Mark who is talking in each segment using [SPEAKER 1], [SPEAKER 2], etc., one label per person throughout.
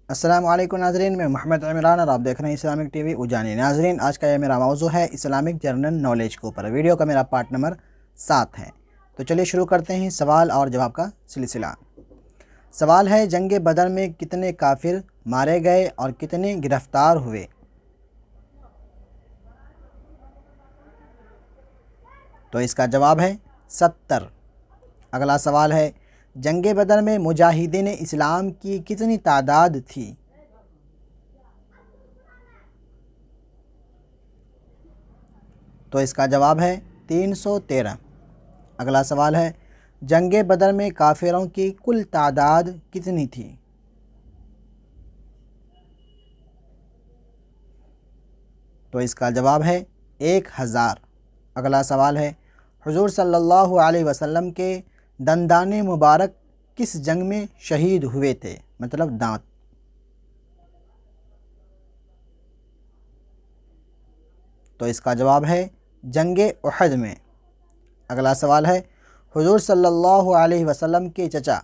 [SPEAKER 1] السلام علیکم ناظرین، میں محمد عمران اور آپ دیکھ رہے ہیں اسلامک ٹی وی اجانی۔ ناظرین، آج کا یہ میرا موضوع ہے اسلامک جنرل نالج کے اوپر۔ ویڈیو کا میرا پارٹ نمبر 7 ہے، تو چلیے شروع کرتے ہیں سوال اور جواب کا سلسلہ۔ سوال ہے، جنگ بدر میں کتنے کافر مارے گئے اور کتنے گرفتار ہوئے؟ تو اس کا جواب ہے 70۔ اگلا سوال ہے، جنگ بدر میں مجاہدین اسلام کی کتنی تعداد تھی؟ تو اس کا جواب ہے 313۔ اگلا سوال ہے، جنگ بدر میں کافروں کی کل تعداد کتنی تھی؟ تو اس کا جواب ہے 1000۔ اگلا سوال ہے، حضور صلی اللہ علیہ وسلم کے دندان مبارک کس جنگ میں شہید ہوئے تھے؟ مطلب دانت۔ تو اس کا جواب ہے جنگ احد میں۔ اگلا سوال ہے، حضور صلی اللہ علیہ وسلم کے چچا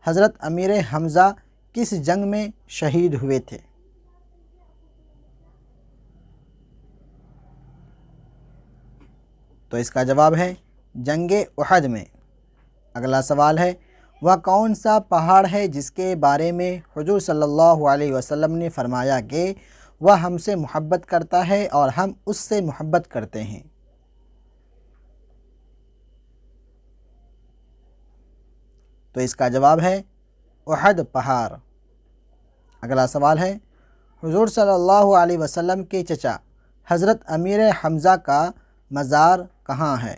[SPEAKER 1] حضرت امیر حمزہ کس جنگ میں شہید ہوئے تھے؟ تو اس کا جواب ہے جنگ احد میں۔ اگلا سوال ہے، وہ کون سا پہاڑ ہے جس کے بارے میں حضور صلی اللہ علیہ وسلم نے فرمایا کہ وہ ہم سے محبت کرتا ہے اور ہم اس سے محبت کرتے ہیں؟ تو اس کا جواب ہے احد پہاڑ۔ اگلا سوال ہے، حضور صلی اللہ علیہ وسلم کے چچا حضرت امیر حمزہ کا مزار کہاں ہے؟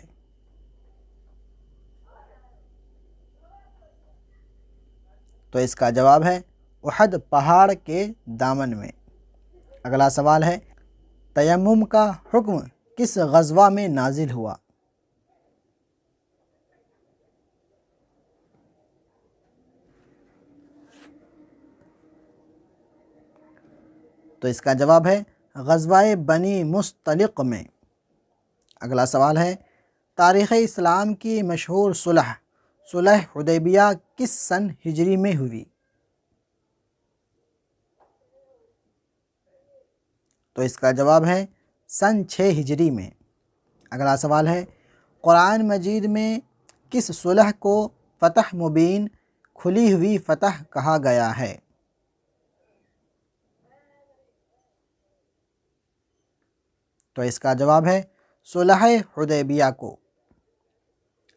[SPEAKER 1] تو اس کا جواب ہے احد پہاڑ کے دامن میں۔ اگلا سوال ہے، تیمم کا حکم کس غزوہ میں نازل ہوا؟ تو اس کا جواب ہے غزوہ بنی مصطلق میں۔ اگلا سوال ہے، تاریخ اسلام کی مشہور صلح حدیبیہ کس سن ہجری میں ہوئی؟ تو اس کا جواب ہے سن 6 ہجری میں۔ اگلا سوال ہے، قرآن مجید میں کس صلح کو فتح مبین کھلی ہوئی فتح کہا گیا ہے؟ تو اس کا جواب ہے صلح حدیبیہ کو۔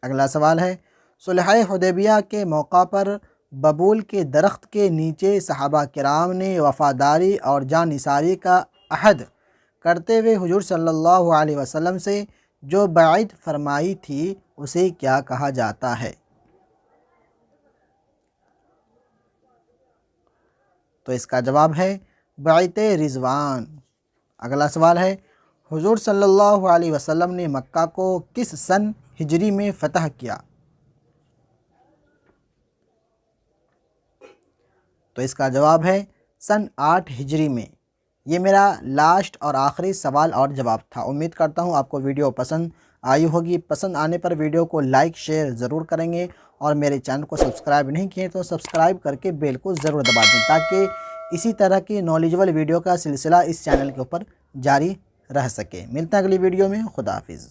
[SPEAKER 1] اگلا سوال ہے، صلح حدیبیہ کے موقع پر ببول کے درخت کے نیچے صحابہ کرام نے وفاداری اور جانثاری کا عہد کرتے ہوئے حضور صلی اللہ علیہ وسلم سے جو بیعت فرمائی تھی اسے کیا کہا جاتا ہے؟ تو اس کا جواب ہے بیعت رضوان۔ اگلا سوال ہے، حضور صلی اللہ علیہ وسلم نے مکہ کو کس سن ہجری میں فتح کیا؟ تو اس کا جواب ہے سن 8 ہجری میں۔ یہ میرا لاسٹ اور آخری سوال اور جواب تھا۔ امید کرتا ہوں آپ کو ویڈیو پسند آئی ہوگی۔ پسند آنے پر ویڈیو کو لائک شیئر ضرور کریں گے، اور میرے چینل کو سبسکرائب نہیں کیے تو سبسکرائب کر کے بیل کو ضرور دبا دیں، تاکہ اسی طرح کی نالجبل ویڈیو کا سلسلہ اس چینل کے اوپر جاری رہ سکے۔ ملتے ہیں اگلی ویڈیو میں۔ خدا حافظ۔